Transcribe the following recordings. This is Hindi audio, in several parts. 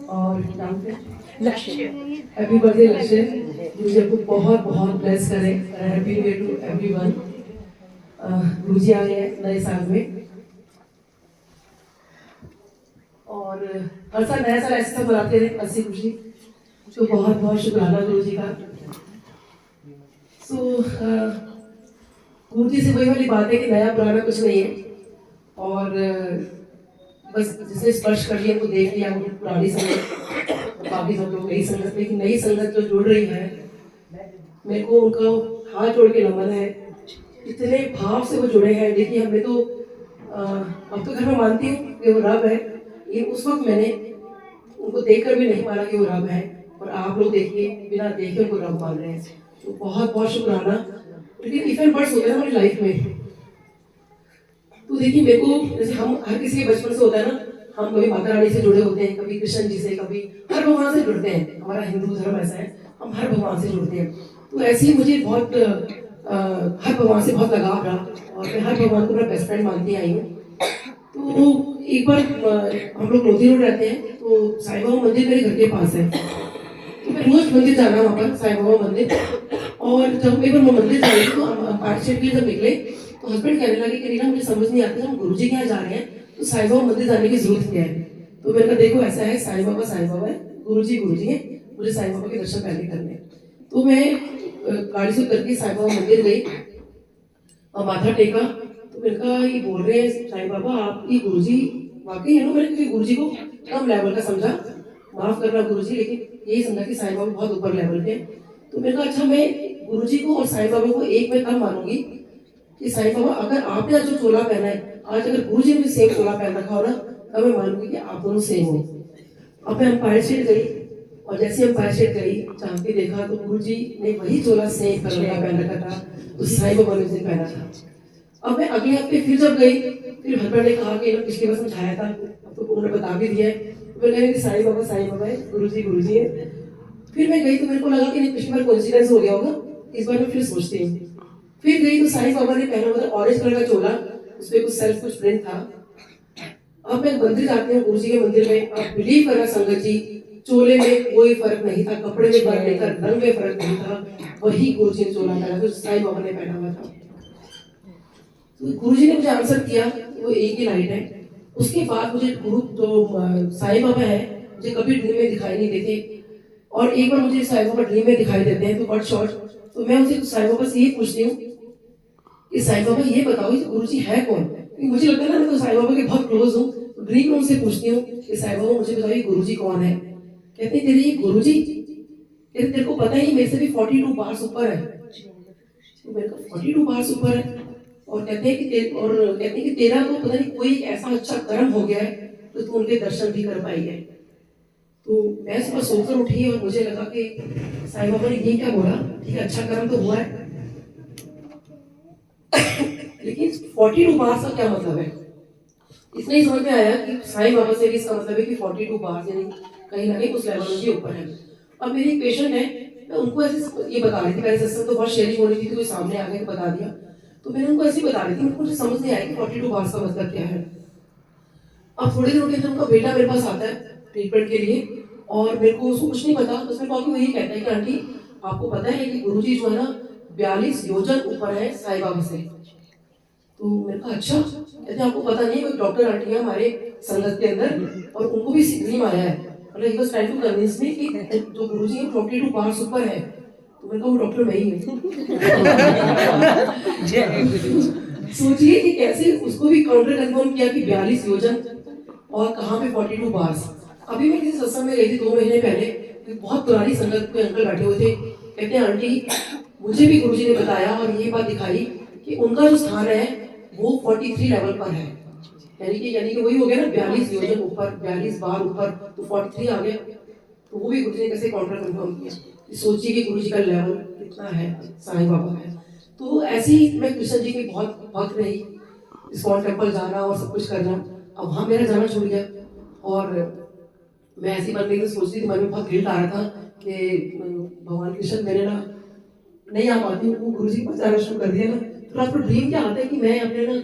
और नाम है लक्ष्य। हैप्पी बर्थडे लक्ष्य, मुझे आपको बहुत बहुत ब्लेस करें। Happy new year to everyone. Guru ji आए हैं नए साल में, और हर साल नया साल ऐसे सब मनाते हैं हंसी खुशी। तो बहुत बहुत शुक्राना गुरु जी का। सो गुरु जी से वही वाली बात है कि नया पुराना कुछ नहीं है, और बस जिसने स्पर्श कर लिया, उनको देख लिया, वो पुरानी संगत, बाकी सब लोग नई संगत। लेकिन नई संगत जो जुड़ रही है, मेरे को उनको हाथ जोड़ के नमन है। इतने भाव से वो जुड़े हैं। देखिए, हमें तो अब तो घर में मानती हूँ कि वो रब है, लेकिन उस वक्त मैंने उनको देखकर भी नहीं माना कि वो रब है, और आप लोग देखिए बिना देखे उनको रब मान रहे हैं। तो बहुत बहुत शुक्राना। लेकिन इफेक्ट बर्ड्स होते हैं हमारी लाइफ में। तो देखिए, मेरे को जैसे हम हर किसी के बचपन से होता है ना, हम कभी माता रानी से जुड़े होते हैं, कभी कृष्ण जी से, कभी हर भगवान से जुड़ते हैं। हमारा हिंदू धर्म ऐसा है, हम हर भगवान से जुड़ते हैं। तो ऐसे ही मुझे बहुत हर भगवान से बहुत लगाव रहा, और मैं हर भगवान को अपना बेस्ट फ्रेंड मानती आई हूँ। तो एक बार हम लोग मोती रोड रहते हैं, तो साईं बाबा मंदिर मेरे घर के पास है। तो मैं रोज मंदिर जाना वहाँ पर, साईं बाबा मंदिर। और जब एक बार मैं मंदिर जा रही थी, तो हम अंपायर स्टेट के लिए जब निकले, तो हस्बैंड कहने लगे कि रीना, मुझे समझ नहीं आता, हम गुरु जी के यहाँ जा रहे हैं, तो साईं बाबा मंदिर जाने की जरूरत क्या है। तो मैंने कहा, देखो ऐसा है, साईं बाबा है, गुरु जी है, मुझे साईं बाबा के दर्शन पहले करने हैं। तो मैं गाड़ी से उतर के साईं बाबा मंदिर गई और माथा टेका। तो मैंने कहा, ये बोल रहे हैं साईं बाबा आप ये गुरु जी वाकई है ना। मैंने गुरु जी को कम लेवल का समझा, माफ करना गुरु जी, लेकिन यही समझा कि साईं बाबा बहुत ऊपर लेवल के। तो मैंने कहा, अच्छा मैं गुरु जी को और साईं बाबा को एक में कम मानूंगी कि साईं बाबा, अगर आपने आज जो चोला पहना है, आज अगर गुरु जी ने सेम चोला पहन रखा हो ना, तब मैं मानूंगी कि आप दोनों सेम हो। अब मैं अंपायर स्टेट गई, और जैसे अंपायर स्टेट गई, झांक के देखा तो गुरु जी ने वही चोला सेम कलर का पहन रखा था, तो साईं बाबा ने उसे पहना था। अब मैं अगले हफ्ते फिर जब गई, फिर हस्बैंड ने कहा कि पिछली बार समझाया था, अब तो उन्होंने बता भी दिया है। तो मैं कह साईं बाबा है, गुरु जी है। फिर मैं गई तो मेरे को लगा कि नहीं, पिछली बार कोइंसिडेंस हो गया होगा, इस बार मैं फिर सोचती हूँ। फिर गई तो साईं बाबा ने पहना हुआ था ऑरेंज कलर का चोला, उसपे कुछ प्रिंट था। अब मैं मंदिर जाती हूँ, गुरु जी के मंदिर में, आप बिलीव करना संगत जी, चोले में कोई फर्क नहीं था, कपड़े में फर्क नहीं था, रंग में फर्क नहीं था, वही गुरु जी ने चोला पहना था, साईं बाबा ने पहना हुआ था। तो गुरु जी ने मुझे आंसर किया वो एक ही लाइट है। उसके बाद मुझे गुरु जो साईं बाबा है, मुझे कभी ड्रीम में दिखाई नहीं देते, और एक बार मुझे साईं बाबा ड्रीम में दिखाई देते हैं, तो बट शॉर्ट। तो मैं उनसे साईं बाबा से ये पूछती हूँ कि साईं बाबा ये बताओ कि गुरु जी है कौन। क्योंकि मुझे लगता है ना, मैं तो साईं बाबा के बहुत क्लोज हूँ। तो ड्रीम में उनसे पूछती हूँ कि साईं बाबा मुझे बताओ गुरु जी कौन है। कहते हैं, तेरे ये गुरु जी, तेरे को पता ही मेरे से भी 42 बार्स ऊपर है। तो मेरे को 42 बार्स ऊपर है, और कहते हैं कि तेरा तो पता नहीं कोई ऐसा अच्छा कर्म हो गया है तो तू उनके दर्शन भी कर पाई है। तो मैं सुबह सोकर उठी, और मुझे लगा कि साईं बाबा ने ये क्या बोला, ठीक है अच्छा कर्म तो हुआ है, लेकिन 42 बार्स का क्या मतलब है। इसने ही समझ में आया कि साईं बाबा से भी इसका मतलब है कि 42 बार्स यानी कहीं ना कहीं उस लेवल के ऊपर है। अब मेरी एक पेशेंट है, मैं उनको ऐसे ये बता रही थी, मेरे सत्संग तो बहुत शेयरिंग हो रही थी, तो कोई सामने आ गया तो बता दिया। तो मैंने उनको ऐसे बता रही थी, मुझे समझ नहीं आया कि 42 बार्स का मतलब क्या है। अब थोड़े दिनों के अंदर उनका बेटा मेरे पास आता है ट्रीटमेंट के लिए, और मेरे को उसको कुछ नहीं पता। तो उसमें कहा वही कहता है कि आंटी आपको पता है कि गुरुजी जो है ना 42 योजन ऊपर है साईं बाबा से। तो मैंने कहा अच्छा, कहते आपको पता नहीं है, कोई डॉक्टर आंटी है हमारे संगत के अंदर, और उनको भी ड्रीम आया है, मतलब he was trying to convince me कि जो गुरुजी है 42 बार्स ऊपर है। तो मैंने कहा वो डॉक्टर मैं ही हूँ। सोचिए कि कैसे उसको भी काउंटर कंफर्म किया कि 42 योजन और कहाँ पे 42 बार्स। अभी मैं किसी सत्संग में गई थी 2 महीने पहले, एक बहुत पुरानी संगत में अंकल बैठे हुए थे। कहते हैं आंटी मुझे भी गुरुजी ने बताया और ये बात दिखाई कि उनका जो स्थान है वो 43 लेवल पर है। यानी कि वही हो गया ना, 42 योजन ऊपर, 42 बार ऊपर, तो 43 आ गया। तो वो भी गुरुजी ने कैसे काउंटर कंफर्म किया। सोचिए कि गुरुजी का लेवल कितना है, साईं बाबा है। तो ऐसे ही मैं कृष्ण जी की बहुत भक्त रही, इस्कॉन टेम्पल जाना और सब कुछ करना। अब वहाँ मेरा जाना छूट गया, और मैं ऐसी मन में सोच रही थी, मन में बहुत गिल्ट आ रहा था कि भगवान कृष्ण मेरे ना नहीं आ पाती हूँ, वो गुरु जी को जाना शुरू कर दिया ना। तो आपको ड्रीम क्या आता है कि मैं अपने ना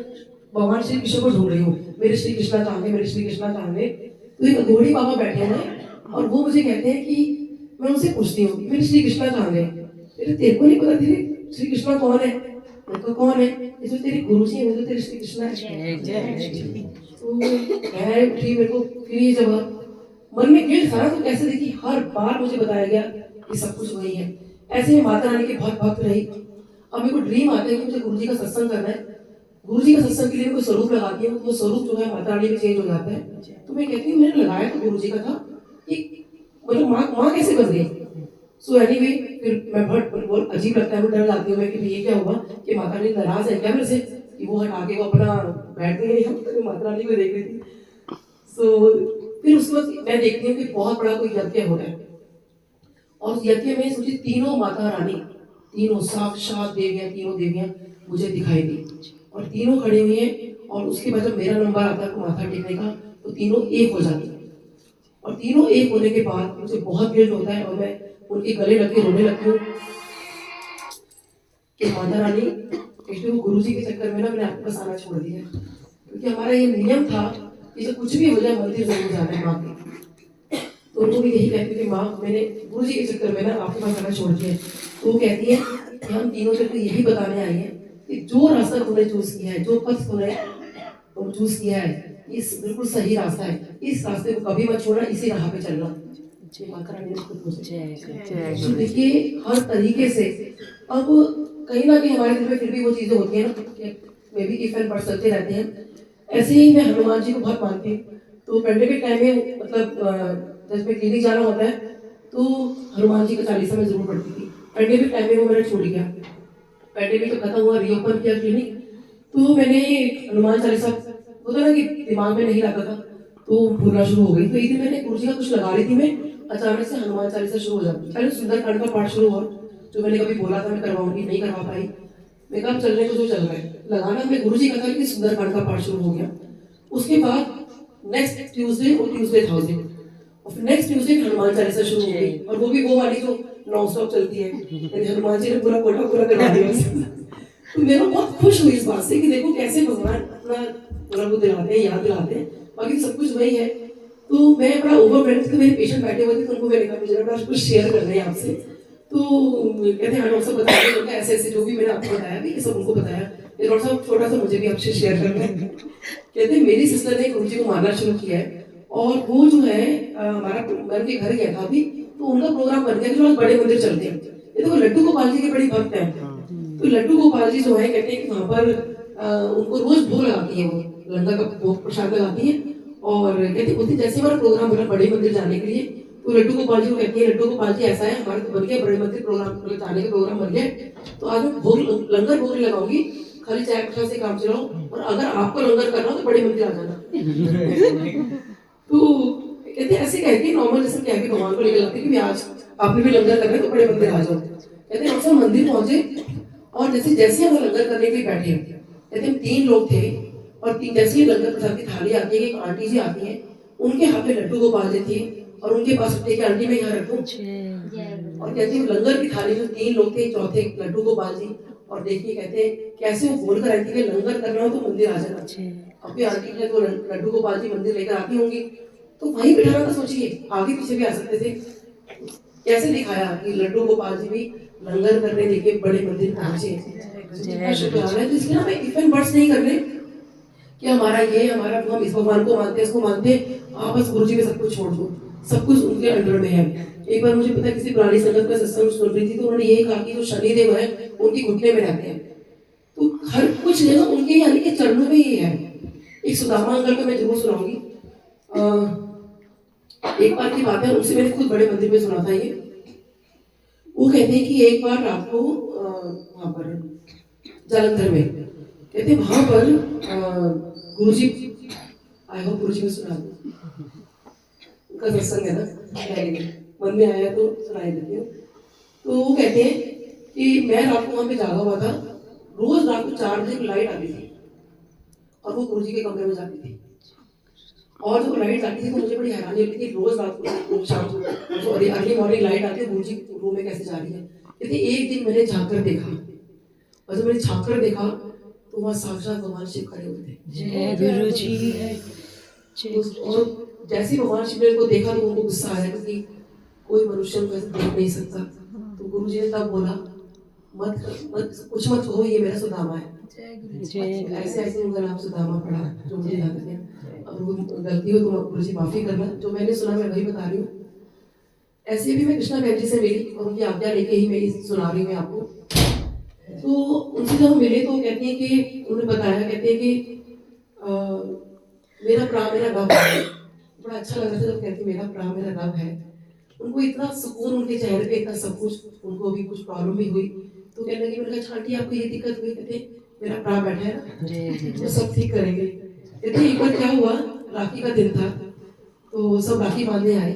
भगवान श्री कृष्ण को ढूंढ रही हूँ, मेरे श्री कृष्णा कहाँ गए, मेरे श्री कृष्णा कहाँ गए। तो एक अघोड़ी बाबा बैठे हैं, और वो मुझे कहते हैं कि मैं उनसे पूछती हूँ मेरे श्री कृष्णा कहाँ गए, मेरे तेरे को नहीं पता तेरे श्री कृष्णा कौन है, मैं तो कौन है, ये तो तेरे गुरु जी है, वो तो तेरे श्री कृष्णा है। तो मैं उठी, मेरे को फिर ये जवाब मन में गिल्ट था, तो कैसे देखी हर बार मुझे बताया गया कि सब कुछ वही है। ऐसे में माता रानी की बहुत भक्त रही। अब मेरे को ड्रीम आता है कि मुझे गुरुजी का सत्संग करना है, गुरुजी का सत्संग के लिए कोई स्वरूप लगाती हूँ, तो वो स्वरूप जो है माता रानी में चेंज हो जाता है। तो मैं कहती हूँ मैंने लगाया तो गुरुजी का था, कि मतलब माँ कैसे बन गई। सो एनीवे फिर मैं बहुत अजीब लगता है, मैं डर जाती हूँ मैं कि ये क्या हुआ कि माता रानी नाराज है क्या मेरे से, कि वो हटा के वो अपना बैठ गई, तो माता रानी को देख रही थी। सो फिर उस वक्त मैं देखती हूँ कि बहुत बड़ा कोई यज्ञ हो रहा है, और यज्ञ में सोचिए तीनों माता रानी, तीनों साक्षात देवियां, तीनों देवियां मुझे दिखाई दी, और तीनों खड़ी हुई हैं। और उसके बाद जब मेरा नंबर आता है माथा टेकने का, तो तीनों एक हो जाती हैं, और तीनों एक होने के बाद मुझे बहुत गिल्ट होता है, और मैं उनके गले लग के रोने लगती हूँ कि माता रानी एक्चुअली वो गुरु जी के चक्कर में ना मैंने आपको बसाना छोड़ दिया, क्योंकि हमारा ये नियम था कि जब कुछ भी हो जाए मंदिर जरूर जाना है माँ के। तो उनको भी यही कहती कि माँ मैंने गुरु जी के चक्कर में ना आपके पास आना छोड़ दिया। तो वो कहती है कि हम तीनों तेरे को यही बताने आई हैं कि जो रास्ता तूने चूज किया है, जो पथ तूने चूज किया है, इस बिल्कुल सही रास्ता है, इस रास्ते को कभी मत छोड़ना, इसी राह पे चलना। तो देखिए हर तरीके से अब कहीं ना कहीं हमारे दिल में फिर भी वो चीजें होती है ना, may be if and but चलते रहते हैं। ऐसे ही मैं हनुमान जी को बहुत मानती हूँ। तो पेंडेमिक टाइम में मतलब जब मैं क्लिनिक जाना होता है तो हनुमान जी का चालीसा में जरूर पढ़ती थी। पेंडेमिक टाइम में वो मेरा छूट गया, पेंडेमिक तो खत्म हुआ, रीओपन किया क्लिनिक, तो मैंने हनुमान चालीसा होता ना कि दिमाग में नहीं रहता था, तो भूलना शुरू हो गई। तो एक दिन मैंने गुरु जी का कुछ लगा रही थी मैं, अचानक से हनुमान चालीसा शुरू हो जाती, पहले सुंदरकांड का पाठ शुरू हुआ, जो मैंने कभी बोला था मैं करवाऊंगी, नहीं करवा पाई। मैं कहा चलने को जो चल रहा है, लगाना मैं गुरु जी का था कि सुंदरकांड का पाठ शुरू हो गया। उसके बाद नेक्स्ट ट्यूसडे, वो ट्यूसडे था उस दिन, और फिर नेक्स्ट ट्यूसडे हनुमान चालीसा शुरू हो गई, और वो भी वो वाली जो नॉन स्टॉप चलती है, यानी हनुमान जी ने पूरा कोटा पूरा करवा दिया। तो मैं बहुत खुश हुई इस बात से कि देखो कैसे भगवान अपना पूरा वो दिलाते हैं, याद दिलाते हैं, बाकी सब कुछ वही है। तो मैं बड़ा ओवरवेल्ड थी, मेरे पेशेंट बैठे हुए थे, तो उनको मैंने कहा मुझे बड़ा कुछ शेयर करना है आपसे। तो कहते हैं डॉक्टर साहब बताइए, तो ऐसे ऐसे जो भी मैंने आपको बताया भी ये सब उनको बताया, ये डॉक्टर साहब छोटा सा मुझे भी आपसे शेयर करना है। कहते हैं मेरी सिस्टर ने गुरु जी को मानना शुरू किया है, और वो जो है हमारा मैं उनके घर गया था अभी, तो उनका प्रोग्राम बन गया कि जो बड़े मंदिर चलते हैं। ये तो लड्डू गोपाल जी के बड़ी भक्त हैं, तो लड्डू गोपाल जी जो है कहते हैं कि वहाँ पर उनको रोज भोग लगाती है, वो लंगर का भोग प्रसाद लगाती है, और कहते उस दिन जैसे हमारा प्रोग्राम बना बड़े मंदिर जाने के लिए, तो लड्डू गोपाल जी को कहती है लड्डू गोपाल जी ऐसा है हमारा तो बन गया बड़े मंदिर प्रोग्राम, मतलब जाने का प्रोग्राम बन गया, तो आज मैं भोग लंगर भोग लगाऊंगी, खाली चाय प्रसाद से काम चलाओ, और अगर आपको लंगर करना हो तो बड़े मंदिर आ जाना। तो कहते ऐसे कह के नॉर्मल जैसे कह के भगवान को लेकर जाते कि आज आपने भी लंगर करना है तो बड़े मंदिर आ जाओ। कहते हम सब मंदिर पहुंचे, और जैसे जैसे हम लंगर करने के लिए बैठे, कहते हम 3 लोग थे, और जैसे ही लंगर प्रसाद की थाली आती है, एक आंटी जी आती है, उनके हाथ में लड्डू गोपाल जी थे, और उनके पास उठे कि आंटी मैं यहाँ रखूं, और कहती हूँ लंगर की थाली में 3 लोग थे, चौथे लड्डू गोपाल जी, और देखिए कहते कैसे वो बोल कर आई थी कि लंगर करना हो तो मंदिर आ जाना। अभी आंटी है तो लड्डू गोपाल जी मंदिर लेकर आती होंगी, तो वहीं बिठाना तो सोचिए, आगे पीछे भी आ सकते थे। कैसे दिखाया कि लड्डू गोपाल जी भी लंगर करने लेके बड़े मंदिर पहुंचे। शुक्राना है, तो इसलिए हमें इफ एंड बट्स नहीं करने कि हमारा ये हमारा वो, हम इस भगवान को मानते हैं इसको मानते हैं, आप बस गुरु जी में सब कुछ छोड़ दो, सब कुछ उनके अंडर में है। एक बार मुझे पता किसी पुरानी संगत में सत्संग सुन रही थी, तो उन्होंने यही कहा कि जो शनिदेव है उनकी घुटने में रहते हैं, तो हर कुछ जगह उनके यानी कि चरणों में ही है। एक सुदामा अंकल का मैं जरूर सुनाऊंगी। एक बार की बात है, उनसे मैंने खुद बड़े मंदिर में सुना था ये। वो कहते हैं कि एक बार रात को वहां पर जालंधर में, कहते वहां पर गुरुजी, आई होप गुरुजी में सुना उनका सत्संग है ना, मन में आया तो सुनाई देती हूँ। तो वो कहते हैं कि मैं रात को वहां पे जागा हुआ था, रोज रात को 4 बजे लाइट आती थी, और वो गुरुजी के कमरे में जाती थी, और जब लाइट आती थी तो मुझे बड़ी हैरानी होती थी, रोज रात को शाम को सॉरी अर्ली मॉर्निंग लाइट आती है, गुरुजी रूम में कैसे जा रही है। कहते एक दिन मैंने झाँक कर देखा, और जब मैंने झाँक कर देखा तो वहाँ साक्षात भगवान शिव खड़े हुए थे। जय गुरु जी। और जैसे ही भगवान शिव ने उनको देखा तो उनको गुस्सा आया, क्योंकि कोई मनुष्य उनको ऐसे देख नहीं सकता। तो गुरु जी ने तब बोला, मत मत कुछ मत कहो, ये मेरा सुदामा है। ऐसे ऐसे उनका नाम सुदामा पड़ा, जो मुझे याद है। अब वो गलती हो तो गुरु जी माफी करना, जो मैंने सुना मैं वही बता रही हूँ। ऐसे भी मैं कृष्णा बहन जी से मिली और उनकी आज्ञा लेके ही मैं सुना रही हूँ आपको। तो उनसे जब हम मिले तो कहते हैं कि उन्होंने बताया, कहते हैं कि मेरा प्राण मेरा रब है। बड़ा अच्छा लगा था जब कहते मेरा प्राण मेरा रब है। उनको इतना सुकून उनके चेहरे पे, इतना सब कुछ, उनको भी कुछ प्रॉब्लम भी हुई तो कहने लगी, मैंने कहा आंटी आपको ये दिक्कत हुई? कहते मेरा प्राण बैठा है ना, तो सब ठीक करेंगे। कहते एक बार क्या हुआ, राखी का दिन था तो सब राखी बांधने आए,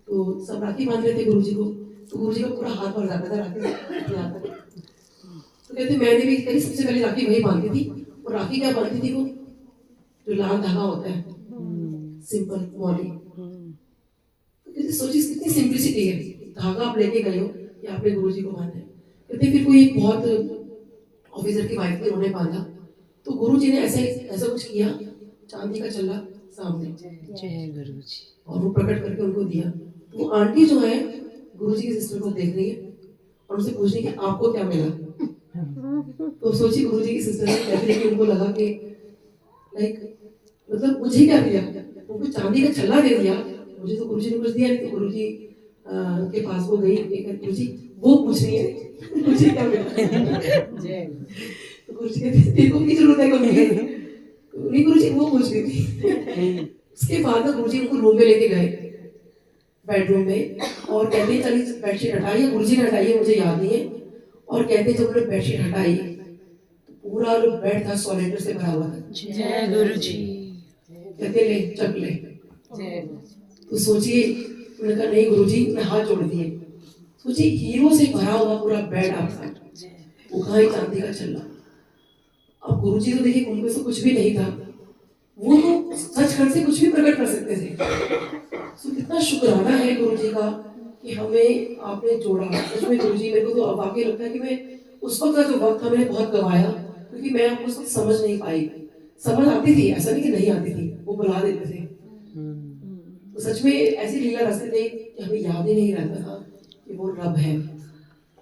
तो सब राखी बांध रहे थे गुरु जी को, तो गुरु जी का पूरा हाथ भर जाता था राखी यहाँ तक। तो कहते मैंने भी कहीं सबसे पहले राखी वही बांधी थी, और राखी क्या बांधी थी, वो जो लाल धागा होता है, सिंपल मौली। तो कहते सोचिए कितनी सिंपलिसिटी है, धागा आप लेके गए हो या आपने गुरु जी को बांधा है। कहते फिर कोई एक बहुत ऑफिसर की वाइफ थी, उन्होंने बांधा, तो गुरु जी ने ऐसा कुछ किया, चांदी का चल्ला सामने, जय गुरु जी, और वो प्रकट करके उनको दिया। तो वो आंटी जो है गुरु जी की सिस्टर को देख रही है और उनसे पूछ रही है कि आपको क्या मिला। तो सोची गुरु जी की सिस्टर ने कहती है कि उनको लगा कि लाइक मतलब मुझे क्या दिया, उनको चांदी का छल्ला दे दिया, मुझे तो गुरु जी ने कुछ दिया नहीं। तो गुरु जी के पास वो गई, गुरु जी वो पूछ रही है मुझे क्या मिला। तो गुरु जी कहते तेरे को की जरूरत है कभी, नहीं गुरु जी वो पूछ रही थी। उसके बाद ना गुरु जी उनको रूम में लेके गए, बेडरूम में, और कहते चलिए बेडशीट हटाइए। गुरु जी ने हटाई है मुझे याद नहीं है, और कहते जब उन्होंने बेडशीट हटाई तो पूरा जो बेड था सॉलिडर से भरा हुआ था। जय गुरु जी। कहते ले चक ले। तो सोचिए, उन्होंने कहा नहीं गुरु जी, मैं हाथ जोड़ दिए। सोचिए हीरो से भरा हुआ पूरा बेड आपका, वो कहाँ ही चांदी का छल्ला। अब गुरु जी तो देखिए उनमें से कुछ भी नहीं था, वो तो सचखंड से कुछ भी प्रकट कर सकते थे। तो कितना शुक्राना है गुरु जी का कि हमें आपने जोड़ा। सच में गुरु जी, मेरे को तो वाकई लगता है कि मैं उस वक्त का जो वक्त था मैंने बहुत गवाया, क्योंकि मैं आपको उस वक्त समझ नहीं पाई। समझ आती थी, ऐसा नहीं कि नहीं आती थी, वो बुला देते थे। तो सच में ऐसी लीला रचते थे कि हमें याद ही नहीं रहता था कि वो रब है।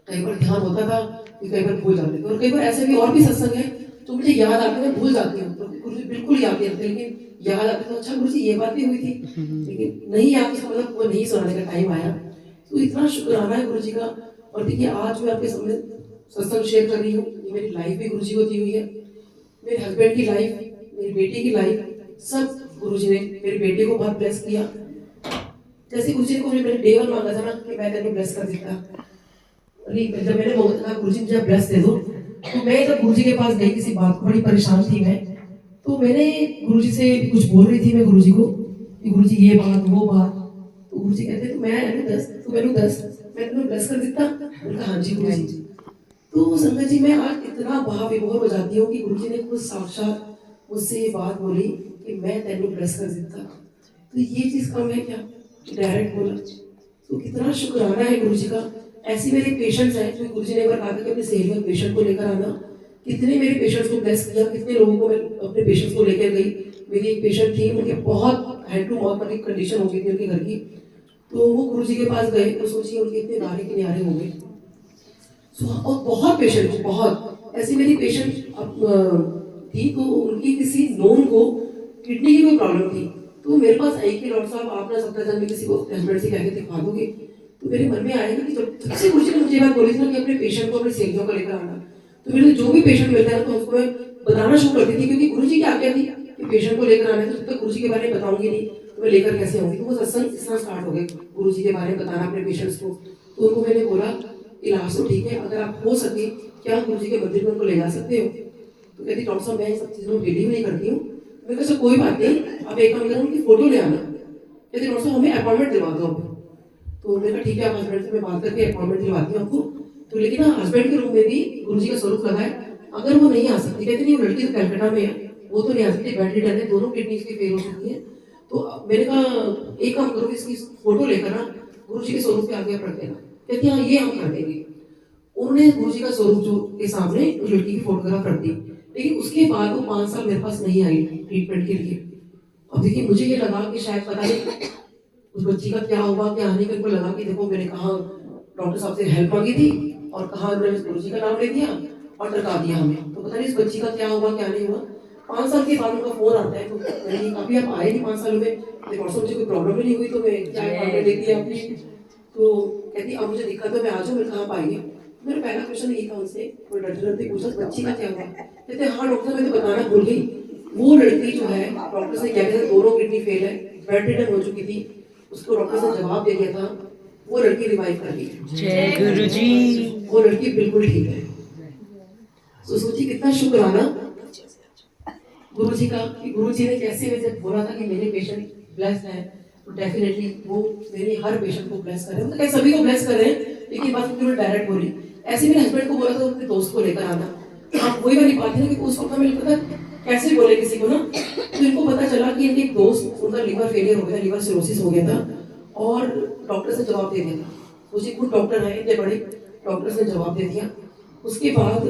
कई बार ध्यान होता था कि कई बार भूल जाते थे, और कई बार ऐसे भी और भी सत्संग है तो मुझे याद आते हैं, भूल जाती हूँ। तो गुरु जी बिल्कुल याद नहीं रहते, लेकिन याद आते तो अच्छा गुरु जी ये बात भी हुई थी, लेकिन नहीं याद तो मतलब वो नहीं सुनाने का टाइम आया। तो इतना शुक्राना है गुरु जी का। और देखिए आज मैं आपके सामने सत्संग शेयर कर रही हूँ, ये मेरी लाइफ भी गुरु जी को दी हुई है, मेरे हस्बैंड की लाइफ, मेरी बेटी की लाइफ, सब गुरु जी ने मेरी बेटी को बहुत ब्लेस किया। जैसे गुरु जी को मैंने डे 1 मांगा था ना कि मैं तेरे ब्लेस कर देता, जब मैंने कहा गुरु जी मुझे ब्लेस दे दो, तो मैं जब गुरु जी के पास गई किसी बात को, बड़ी परेशान थी मैं, तो मैंने गुरु जी से कुछ बोल रही थी मैं गुरु जी को कि गुरु जी ये बात वो बात। तो गुरु जी कहते तो मैं 10 तो मैंने 10 मैं तुम्हें ब्लेस कर देता। उनका हाँ जी गुरु जी। तो संगत जी मैं आज इतना भाव विभोर हो जाती हूँ कि गुरु जी ने खुद साक्षात मुझसे ये बात बोली कि मैं तेनू ब्लेस कर देता। तो ये चीज़ कम है क्या, डायरेक्ट बोला। तो कितना शुक्राना है गुरु जी का। ऐसे मेरे पेशेंट्स हैं, जो गुरु जी ने एक बार कहा कि अपने सहेलियों पेशेंट को लेकर आना, कितने मेरे पेशेंट्स को ब्लेस किया, कितने लोगों को मैं अपने पेशेंट्स को लेकर गई। मेरी एक पेशेंट थी, उनके बहुत हैंड टू माउथ वाली कंडीशन हो गई थी उनके घर की, तो वो गुरु जी के पास गए तो सोचिए उनके इतने नारे के न्यारे हो गए। और बहुत पेशेंट, बहुत ऐसी मेरी पेशेंट थी, तो उनकी किसी नोन को किडनी की कोई प्रॉब्लम थी, तो मेरे पास आई कि डॉक्टर साहब आप ना सप्ताह में किसी को हस्बैंड से कहकर दिखा दोगे। तो मेरे मन में आएगा कि जब से गुरु जी ने मुझे बात बोली थी ना कि अपने पेशेंट को अपने सहेलियों को लेकर आना, तो मेरे जो भी पेशेंट मिलता है तो उसको मैं बताना शुरू करती थी, क्योंकि गुरु जी की आज्ञा थी कि पेशेंट को लेकर आना है, तो जब तक गुरु जी के बारे में बताऊंगी नहीं तो मैं लेकर कैसे आऊंगी। तो वो सत्संग इस तरह स्टार्ट हो गए, गुरु जी के बारे में बताना अपने पेशेंट्स को। तो उनको मैंने बोला इलाज तो ठीक है, अगर आप हो सके क्या गुरु जी के मंदिर में उनको ले जा सकते हो। तो कहती डॉक्टर साहब मैं सब चीज़ों में बिलीव नहीं करती हूँ। मैं कहा कोई बात नहीं, आप एक काम करो उनकी फोटो ले आना। कहते डॉक्टर साहब हमें अपॉइंटमेंट दिलवा दो आप। तो मैंने कहा ठीक है, आप हस्बैंड से मैं बात करके अपॉइंटमेंट दिलवाती हूँ आपको। तो लेकिन ना हस्बैंड के रूम में भी गुरु जी का स्वरूप लगा है, अगर वो नहीं आ सकती, कहते नहीं वो लड़की तो कलकत्ता में है, वो तो नहीं आ सकती, बेड रिडन है, दोनों किडनी की फेल हो चुकी है। तो मैंने कहा एक काम करो, इसकी फोटो लेकर ना गुरु जी के स्वरूप के आगे रख देना। कहती हाँ ये हम कर देंगे। उन्होंने गुरु जी का स्वरूप जो के सामने लड़की की फोटोग्राफ रख दी, लेकिन उसके बाद वो 5 साल मेरे पास नहीं आई ट्रीटमेंट के लिए। अब देखिए मुझे ये लगा कि शायद पता नहीं उस बच्ची का क्या हुआ क्या नहीं, मेरे को लगा कि देखो मैंने कहा डॉक्टर साहब से हेल्प मांगी थी और कहा उन्होंने गुरुजी का नाम ले दिया और टरका दिया हमें, तो पता नहीं इस बच्ची का क्या हुआ क्या नहीं हुआ। 5 साल के बाद उनका फोन आता है, तो मैंने कहा अभी आप आए नहीं 5 सालों में, देखो मुझे कोई प्रॉब्लम नहीं हुई तो मैं क्या अपॉइंटमेंट लेती है आपने। तो कहती अब मुझे दिक्कत है मैं आ जाऊँ, मैं कहाँ पाएंगे। मेरा पहला क्वेश्चन यही था उनसे, कोई डरते डरते पूछा बच्ची का क्या हुआ, कहते हाँ डॉक्टर मैं तो बताना भूल गई, वो लड़की जो है डॉक्टर से क्या कहते दोनों किडनी फेल है, बेड रिडन हो चुकी थी, उसको डॉक्टर ने जवाब दे दिया था, वो लड़की रिवाइव कर ली है। जय गुरुजी। वो लड़की बिल्कुल ठीक है। तो सोचिए कितना शुक्राना गुरुजी का कि गुरुजी ने कैसे मुझे बोला था कि मेरे पेशेंट ब्लेस्ड है, तो डेफिनेटली वो मेरे हर पेशेंट को ब्लेस कर रहे हैं, मतलब सभी को ब्लेस कर रहे हैं, लेकिन बात उन्होंने डायरेक्ट बोली। ऐसे मेरे हस्बैंड को बोला था अपने दोस्त को लेकर आना, आप वही वाली बात है ना कि उस वक्त हमें पता कैसे बोले किसी को ना, तो इनको पता चला कि इनके एक दोस्त उनका लिवर फेलियर हो गया, लिवर सिरोसिस हो गया था और डॉक्टर से जवाब दे दिया था। सोचिए खुद डॉक्टर है इतने बड़े, डॉक्टर ने जवाब दे दिया। उसके बाद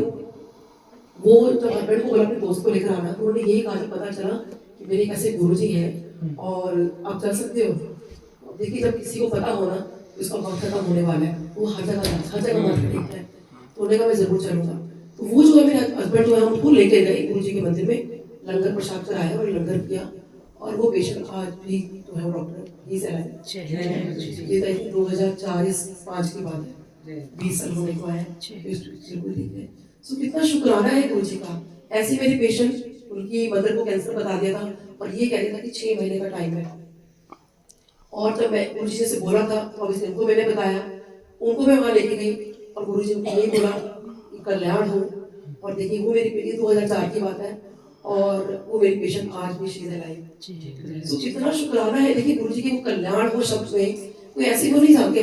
वो जब हस्बैंड को बोला अपने दोस्त को लेकर आना, तो उन्होंने यही कहा जब पता चला कि मेरे कैसे गुरुजी हैं और आप चल सकते हो। देखिए जब किसी को पता होना तो इसका वक्त खत्म होने वाला है, वो हर जगह मार्केट देखता है, तो उन्होंने कहा मैं जरूर चलूंगा। तो वो जो है मेरे हस्बैंड जो है हमको लेके गए गुरुजी के मंदिर में, लंगर प्रसाद कराया और लंगर किया, और वो पेशेंट आज भी जो है डॉक्टर ही से आए। ये 2004-5 की बात है, 20 साल होने को आया, बिल्कुल ठीक है। सो कितना शुक्राना है गुरुजी का। ऐसे मेरे पेशेंट उनकी मदर को कैंसर बता दिया था और ये कह रहा था कि 6 महीने का टाइम है, और जब मैं गुरुजी से बोला था तो ऑब्वियसली उनको मैंने बताया, उनको मैं वहाँ लेके गई और गुरुजी ने यही बोला कि कल्याण हो। और देखिए वो मेरी 2004 की बात है और वो मेरी पेशेंट आज भी शी इज अलाइव। तो कितना शुक्राना है देखिए गुरुजी के वो कल्याण हो शब्द में, कोई ऐसी वो नहीं था कि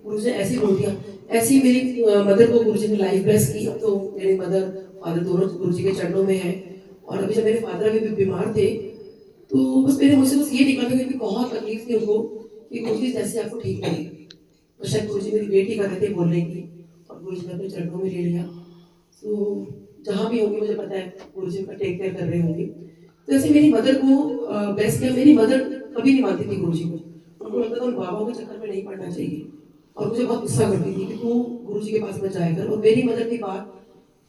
गुरुजी ने ऐसे बोल दिया। ऐसी मेरी मदर को गुरुजी ने लाइफ ब्लेस की, अब तो मेरे मदर फादर दोनों गुरुजी के चरणों में है। और अभी जब मेरे फादर अभी बीमार थे तो बस मेरे मुझसे बस ये निकला था क्योंकि बहुत तकलीफ थी उनको कि गुरुजी जैसे आपको ठीक लगे, तो शायद गुरुजी मेरी बेटी कर रहे थे बोलने की और गुरुजी ने अपने चरणों में ले लिया। तो जहाँ भी होंगे मुझे पता है गुरुजी का टेक केयर कर रहे होंगे। तो ऐसे मेरी मदर को ब्लेस किया। मेरी मदर कभी नहीं मानती थी गुरुजी को, उनको लगता था उन बाबाओं के चक्कर में नहीं पड़ना चाहिए और मुझे बहुत गुस्सा करती थी कि तू गुरुजी के पास मत जाया कर। और मेरी मदर की बात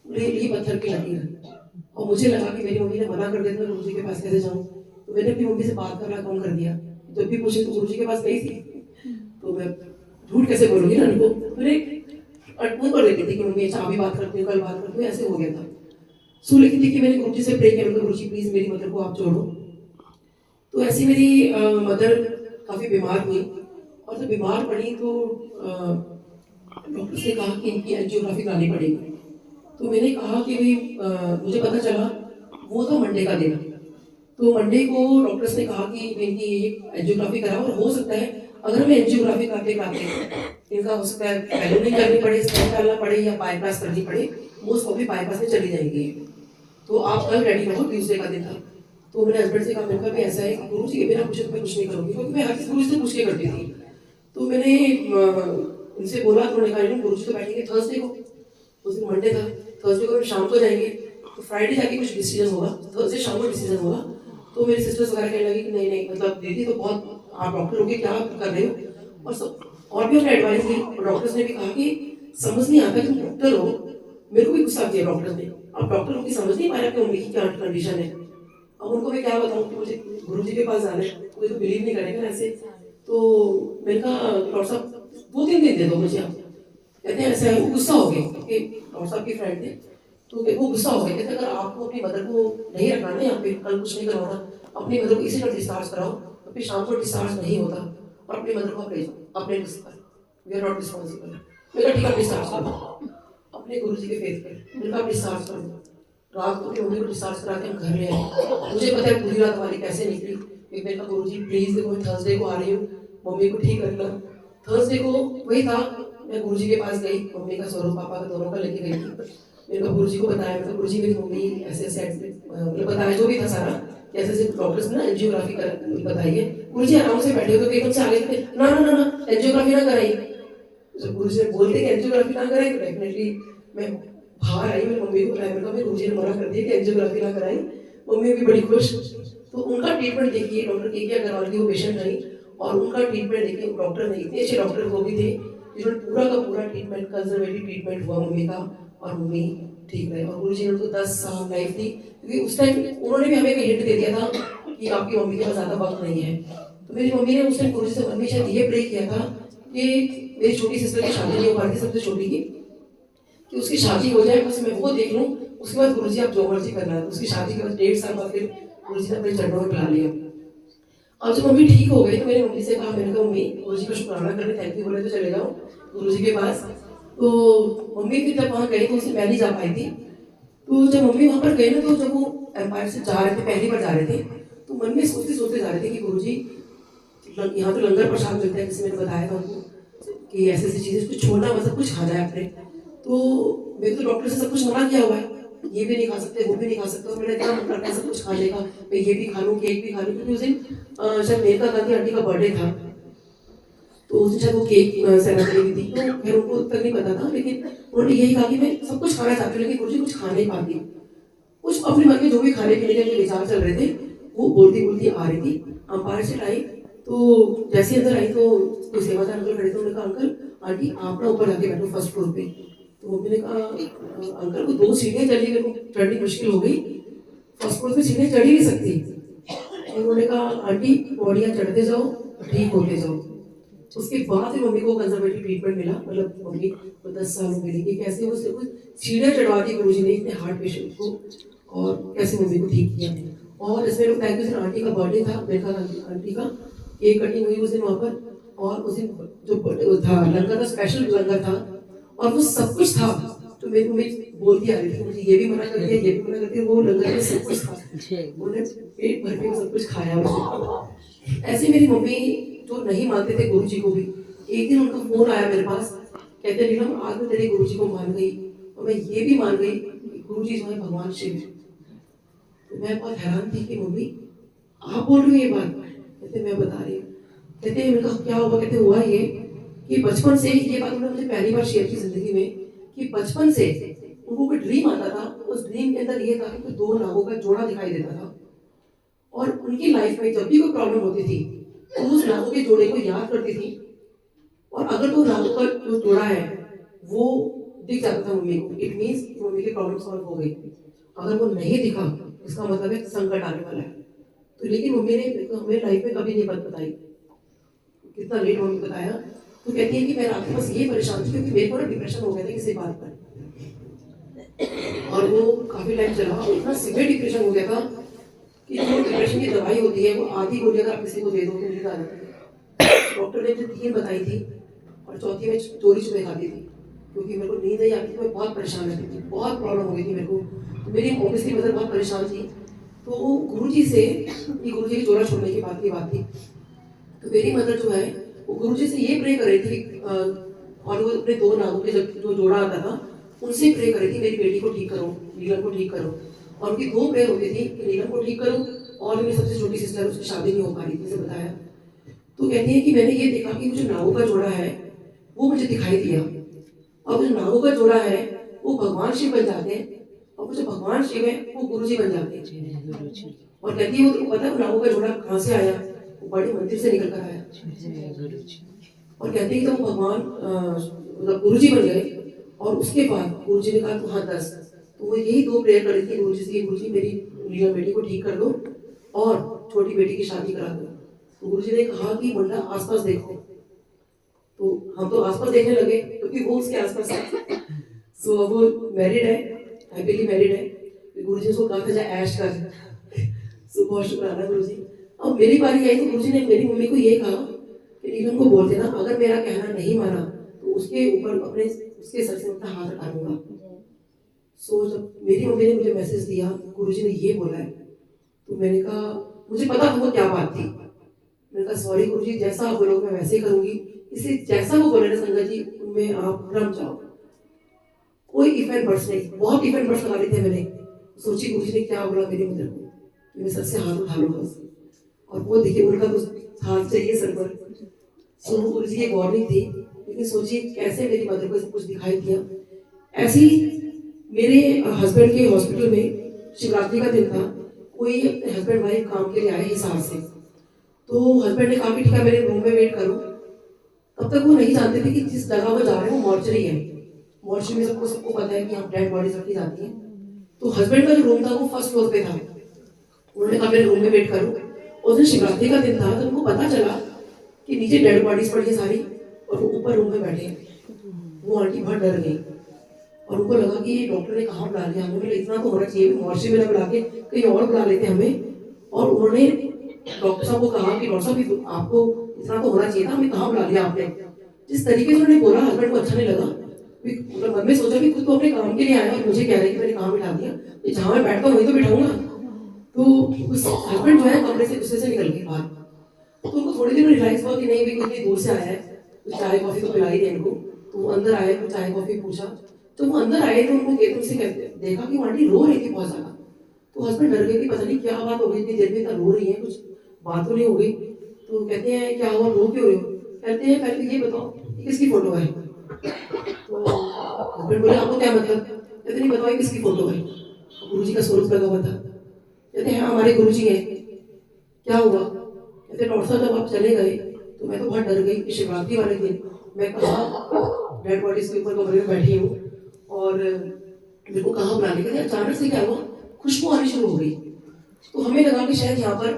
मेरे लिए पत्थर की लगी है और मुझे लगा कि मेरी मम्मी ने मना कर दिया तो गुरुजी के पास कैसे जाऊँ। तो मैंने अपनी मम्मी से बात करना कम कर दिया, जब भी पूछे तो गुरुजी के पास गई थी तो मैं झूठ कैसे बोलूँगी ना उनको, मैंने अटकून कर देती थी कि मम्मी अच्छा अभी बात करती हूँ कल बात करती हूँ, ऐसे हो गया था। सो लेकिन देखिए मैंने गुरुजी से प्रे किया, मैंने गुरुजी प्लीज मेरी मदर को आप जोड़ो। तो ऐसी मेरी मदर काफ़ी बीमार हुई और जब बीमार पड़ी तो डॉक्टर से कहा कि इनकी एंजियोग्राफी करानी पड़ेगी। तो मैंने कहा कि भाई मुझे पता चला वो था मंडे का दिन, तो मंडे को डॉक्टर्स ने कहा कि इनकी एंजियोग्राफी कराओ और हो सकता है अगर हमें एंजियोग्राफी कराते कराते इनका हो सकता है पहले नहीं करनी पड़े, स्टेंट डालना पड़े या बाईपास करनी पड़े, मोस्ट प्रॉब्ली बाईपास में चली जाएंगी। तो आप कल रेडी रहो, ट्यूसडे का दिन था। तो मैंने हस्बैंड से कहा मैंने कहा ऐसा है कि गुरु जी के बिना पूछे तो मैं कुछ नहीं करूँगी, क्योंकि मैं हर चीज़ गुरु से पूछ के करती थी। तो मैंने इनसे बोला तो उन्होंने कहा गुरु जी तो बैठेंगे थर्सडे को, उस दिन मंडे था, थर्सडे को शाम को जाएंगे तो फ्राइडे जाके कुछ डिसीजन होगा, थर्सडे शाम को डिसीजन होगा। तो मेरी सिस्टर्स वगैरह कहने लगी कि नहीं नहीं मतलब दीदी तो बहुत आप डॉक्टर हो के क्या कर रहे हो, और सब और भी अपने एडवाइस दी। और डॉक्टर्स ने भी कहा कि समझ नहीं आता तुम डॉक्टर हो, मेरे को भी गुस्सा किया डॉक्टर्स ने, अब डॉक्टर हो कि समझ नहीं पाया कि उनकी क्या कंडीशन है। अब उनको मैं क्या बताऊँ कि मुझे गुरु जी के पास जाना है, कोई तो बिलीव नहीं करेगा ऐसे। तो मैंने कहा डॉक्टर साहब 2-3 दिन दे दो मुझे आप। कहते हैं ऐसा है, वो गुस्सा हो गए क्योंकि डॉक्टर साहब के फ्रेंड थे, तो वो गुस्सा हो गए। कहते अगर आपको अपनी मदर को नहीं रखना ना यहाँ पे, कल कुछ नहीं करवाना, अपनी मदर को इसी तरह डिस्चार्ज कराओ, तो फिर शाम को डिस्चार्ज नहीं होता और अपनी मदर को आप ले जाओ अपने रिस्क पर, वी आर नॉट रिस्पॉन्सिबल। मेरा ठीक है डिस्चार्ज करो अपने गुरु जी के फेथ पर, मेरे को डिस्चार्ज कर दो। रात को अपनी मम्मी को डिस्चार्ज करा के हम घर ले आए। मुझे पता है पूरी रात हमारी कैसे निकली, फिर मैंने कहा गुरु जी प्लीज देखो मैं थर्सडे को आ रही हूँ, मम्मी को ठीक करना। थर्सडे को वही था, मैं गुरुजी के पास गई, मम्मी का स्वरूप पापा का दोनों का लेके गई थी। मैंने कहा गुरुजी को बताया, मतलब गुरुजी मेरी मम्मी ऐसे ऐसे मतलब बताया जो भी था सारा, ऐसे ऐसे डॉक्टर्स ने ना एंजियोग्राफी कर बताई है। गुरुजी आराम से बैठे हुए एकदम से आगे थे, ना ना ना ना एंजियोग्राफी ना कराई। जब गुरुजी ने बोलते कि एंजियोग्राफी ना कराई तो डेफिनेटली मैं बाहर आई, मेरी मम्मी को बताया, मैंने कहा गुरुजी ने मना कर दिया कि एंजियोग्राफी ना कराई। मम्मी भी बड़ी खुश तो उनका ट्रीटमेंट देखिए, डॉक्टर के क्या अग्रवाल की वो पेशेंट रही, और उनका ट्रीटमेंट देखिए, डॉक्टर ने इतने अच्छे डॉक्टर वो भी थे जिन्होंने पूरा का पूरा ट्रीटमेंट, कंजर्वेटिव ट्रीटमेंट हुआ मम्मी का, और मम्मी ठीक रहे। और गुरु जी ने उनको 10 साल लाइफ दी, क्योंकि उस टाइम उन्होंने भी हमें हिंट दे दिया था कि आपकी मम्मी के पास ज़्यादा वक्त नहीं है। तो मेरी मम्मी ने उस टाइम गुरु जी से मम्मी शायद ये प्रे किया था कि मेरी छोटी सिस्टर की शादी नहीं हो पा रही थी, सबसे छोटी की, कि उसकी शादी हो जाए, बस मैं वो देख लूँ, उसके बाद गुरु जी आप जो मर्जी करना है। तो उसकी शादी के बाद 1.5 साल बाद फिर गुरु जी ने अपने चरणों में बुला लिया। अब जब मम्मी ठीक हो गई तो मेरी मम्मी से कहा, मैंने कहा मम्मी गुरु जी का शुक्राना करने थैंक यू बोले तो चले जाओ गुरु जी के पास। तो मम्मी फिर जब वहाँ गई तो उससे मैं नहीं जा पाई थी। तो जब मम्मी वहाँ पर गई ना, तो जब वो एम्पायर से जा रहे थे, पहली बार जा रहे थे, तो मन में सोचते सोचते जा रहे थे कि गुरु जी यहाँ तो लंगर प्रसाद मिलता है, जैसे मैंने बताया था उनको कि ऐसी ऐसी चीज़ें कुछ छोड़ना, मतलब कुछ खाना है अपने। तो मेरे तो डॉक्टर से सब कुछ मना किया हुआ है, ये भी नहीं खा सकते, वो भी नहीं खा सकते, और मेरा इतना मन करता है सब कुछ खाने का, मैं ये भी खा लूँ, केक भी खा लूँ, क्योंकि उस दिन शायद मेनका गांधी आंटी का बर्थडे था, तो उस दिन शायद वो केक सेरेमनी भी थी। तो खैर उनको तक नहीं पता था, लेकिन उन्होंने यही कहा कि मैं सब कुछ खाना चाहती हूँ, लेकिन गुरु जी कुछ खा नहीं पाती। कुछ अपने मन में जो भी खाने पीने के विचार चल रहे थे, वो बोलती बोलती आ रही थी। अंपायर से आई, तो जैसे अंदर आई तो कोई सेवादार अंकल खड़े थे, उन्होंने कहा अंकल आंटी आप ना ऊपर जाके बैठो फर्स्ट फ्लोर पे। तो मम्मी ने कहा अंकल को 2 सीढ़ियाँ चढ़ी, मेरे को चढ़नी मुश्किल हो गई, फर्स्ट फ्लोर पे सीढ़ियाँ चढ़ ही नहीं सकती। और उन्होंने कहा आंटी पौड़ियाँ चढ़ते जाओ, ठीक होते जाओ। उसके बाद फिर मम्मी को कंजर्वेटिव ट्रीटमेंट मिला, मतलब मम्मी को 10 साल हो गए कि कैसे वो सब कुछ सीढ़ियाँ चढ़वा दी गुरु जी ने इतने हार्ट पेशेंट को, और कैसे मम्मी को ठीक किया। और इसमें लोग थैंक यू, आंटी का बर्थडे था, मेरे का आंटी का केक कटिंग हुई उस दिन वहाँ पर, और उस दिन जो था लंगर का स्पेशल लंगर था, और वो सब कुछ था। तो मेरी मम्मी बोलती आ रही थी, मुझे ये भी मना कर दिया, ये भी मना कर दिया, वो लंगर में सब कुछ था, उन्होंने पेट भर के सब कुछ खाया। ऐसे मेरी मम्मी जो नहीं मानते थे गुरु जी को भी, एक दिन उनका फोन आया मेरे पास, कहते नीलम आज मैं तेरे गुरु जी को मान गई, और मैं ये भी मान गई कि गुरु जी जो है भगवान शिव है। तो मैं बहुत हैरान थी कि मम्मी आप बोल रही हो ये बात? कहते मैं बता रही हूँ। कहते हैं, मैंने कहा क्या हुआ? कहते हुआ ये कि बचपन से, ये बात उन्होंने मुझे पहली बार शेयर की जिंदगी में, कि बचपन से उनको कोई ड्रीम आता था, उस ड्रीम के अंदर ये था कि 2 नागों का जोड़ा दिखाई देता था, और उनकी लाइफ में जब भी कोई प्रॉब्लम होती थी तो उस नागों के जोड़े को याद करती थी, और अगर तो नागों का जो जोड़ा है वो दिख जाता था मम्मी को, इट मीन्स मम्मी की प्रॉब्लम सॉल्व हो गई। अगर वो नहीं दिखा इसका मतलब है संकट आने वाला है। तो लेकिन मम्मी ने हमें लाइफ में कभी नहीं बात बताई, कितना लेट मम्मी बताया। तो कहती है कि मैं रात को बस ये परेशान थी क्योंकि मेरे को ना डिप्रेशन हो गया था किसी बात पर, और वो काफी टाइम चला, और इतना सीवियर डिप्रेशन हो गया था कि जो डिप्रेशन की दवाई होती है वो आधी गोली अगर आप किसी को दे दो तो नींद आ जाती है। डॉक्टर ने मुझे 3 बताई थी, और चौथी में चोरी छुपे खाती थी, क्योंकि मेरे को नींद नहीं आती थी, मैं बहुत परेशान रहती थी, बहुत प्रॉब्लम हो गई थी मेरे को। तो मेरी ऑब्वियसली मदर बहुत परेशान थी। तो गुरु जी से, ये गुरु जी की जोड़ा छोड़ने की बात थी, तो मेरी मदर जो है वो गुरु जी से ये प्रे कर रही थी, और वो अपने 2 नागों के जो जोड़ा आता था उनसे प्रे कर रही थी, मेरी बेटी को ठीक करो, नीलम को ठीक करो। और उनकी 2 प्रेयर होती थी कि नीलम को ठीक करो, और मेरी सबसे छोटी सिस्टर उसकी शादी नहीं हो पा रही थी, जैसे बताया। तो कहती है कि मैंने ये देखा कि जो नागों का जोड़ा है वो मुझे दिखाई दिया, और जो नागों का जोड़ा है वो भगवान शिव बन जाते हैं, और वो जो भगवान शिव है वो गुरु जी बन जाते हैं। और कहती है वो तो पता है नागों का जोड़ा कहाँ से आया? वो बड़े मंदिर से निकल कर आया। और कहते हैं कि तो वो भगवान मतलब गुरु जी बन गए, और उसके बाद गुरु जी ने कहा तो हाँ 10। तो वो यही 2 प्रेयर कर रही थी गुरु जी से, गुरु जी मेरी नीलम बेटी को ठीक कर दो और छोटी बेटी की शादी करा दो। तो गुरु जी ने कहा कि मुंडा आसपास देखो। तो हम तो आसपास देखने लगे क्योंकि वो उसके आसपास है। सो अब वो मैरिड है, हैप्पीली मैरिड है। गुरु जी उसको कहा था जा ऐश कर। सो बहुत शुक्राना गुरु जी। अब मेरी बारी आई तो गुरु जी ने मेरी मम्मी को ये कहा कि नीलम को बोल देना अगर मेरा कहना नहीं माना तो उसके ऊपर अपने उसके सर से अपना हाथ हटा दूंगा। सो जब मेरी मम्मी ने मुझे मैसेज दिया गुरु जी ने ये बोला है, तो मैंने कहा मुझे पता था वो क्या बात थी। मैंने कहा सॉरी गुरु जी, जैसा आप बोलोगे मैं वैसे ही करूंगी। इसलिए जैसा वो बोले ना संगत जी उनमें आप रम जाओ। कोई इफेक्ट बर्ड्स नहीं, बहुत इफेक्ट बर्ड्स लगा रहे थे मैंने। सोची गुरु जी ने क्या बोला मेरी मदर को, मेरे सर से हाथ उठा लो बस, और वो देखिए उनका कुछ हाथ चाहिए सर पर। सो वो गुरु जी की वार्निंग थी, लेकिन सोचिए कैसे मेरी मदर को सब कुछ दिखाई दिया। ऐसे ही मेरे हस्बैंड के हॉस्पिटल में शिवरात्रि का दिन था, कोई अपने हस्बैंड वाइफ काम के लिए आए हिसाब से, तो हस्बैंड ने कहा कि ठीक है मेरे रूम में वेट करो। तब तक वो नहीं जानते थे कि जिस जगह वो जा रहे हैं वो मॉर्चरी है। मॉर्चरी में सबको सबको पता है कि यहाँ डेड बॉडीज रखी जाती हैं। तो हस्बैंड का जो रूम था वो फर्स्ट फ्लोर पे था। उन्होंने कहा मेरे रूम में वेट करो। उस दिन शिवरात्रि का दिन था, तो उनको पता चला कि नीचे डेड बॉडीज पड़ी है सारी और वो ऊपर रूम में बैठे हैं। वो आंटी बहुत डर गई और उनको लगा कि ये डॉक्टर ने कहाँ बुला लिया हमें, इतना तो होना चाहिए, मॉर्चरी में ना बुला के कहीं और बुला लेते हमें। और उन्होंने डॉक्टर साहब को कहा कि डॉक्टर साहब आपको इतना तो होना चाहिए था, हमें कहाँ बुला लिया आपने। जिस तरीके से उन्होंने बोला हस्बैंड को अच्छा नहीं लगा। मतलब मन में सोचा कि खुद तो अपने काम के लिए आया और मुझे कह रहे कि मैंने कहाँ बिठा दिया, तो जहाँ मैं बैठता हूँ वहीं तो बिठाऊंगा। तो उस हस्बैंड जो है कमरे से गुस्से से निकल गए बाहर। तो उनको थोड़ी देर में रियलाइज हुआ कि नहीं भाई इतनी दूर से आया है, तो चाय कॉफी तो पिलाई दे इनको। तो वो अंदर आए तो चाय कॉफी पूछा। तो वो अंदर आए तो उनको गेट से देखा कि वो आंटी रो रही थी बहुत ज्यादा। तो हस्बैंड डर गए कि पता नहीं क्या बात हो गई, इतनी देर में इतना रो रही है, कुछ बात तो नहीं हो गई। तो कहते हैं क्या हुआ, रो क्यों रहे हो? कहते हैं पहले ये बताओ ये किसकी फोटो है। तो हस्बैंड बोले आपको क्या मतलब? कहते नहीं बताओ ये किसकी फोटो है। गुरु जी का स्वरूप लगा हुआ था। कहते हैं हमारे गुरु जी है। क्या हुआ? कहते डॉक्टर साहब जब आप चले गए तो मैं तो बहुत डर गई कि शिवरात्रि वाले दिन मैं कहाँ डेड बॉडीज के ऊपर कमरे में बैठी हूँ और मेरे को कहाँ बुलाने का। अचानक से क्या हुआ, खुशबू आनी शुरू हो गई। तो हमें लगा कि शायद यहाँ पर